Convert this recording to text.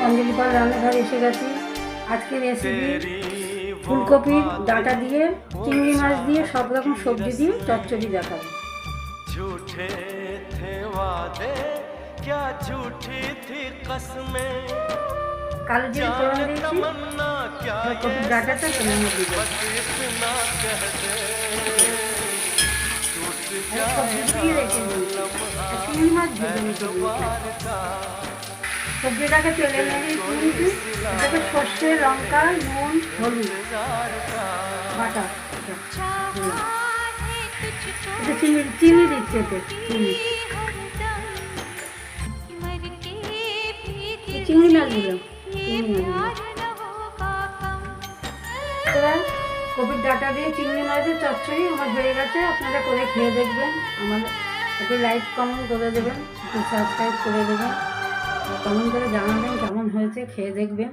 অঞ্জলি পাল রান্নাঘরে এসে গেছি। আজকে রেসিপি ফুলকপির ডাঁটা দিয়ে চিংড়ি মাছ দিয়ে সব রকম সবজি দিয়ে চচ্চড়ি দেখাবো। কালো জিরে ফোড়ন দিয়েছি, কপির ডাঁটাটা তেলের মধ্যে চিংড়ি মাছ সবজিটাকে তেলে নেড়ে নিয়েছি। এটাকে সর্ষে, লঙ্কা, নুন, হলুদ বাটা, এটা চিনি দিচ্ছে, চিংড়ি মাছ দিলাম। এবার কপির ডাঁটা দিয়ে চিংড়ি মাছের চচ্চড়ি আমার হয়ে গেছে। আপনারা করে খেয়ে দেখবেন। আমার একটু লাইক কমেন্ট করে দেবেন, একটু সাবস্ক্রাইব করে দেবেন, কমেন্ট করে জানাবেন কেমন হয়েছে, খেয়ে দেখবেন।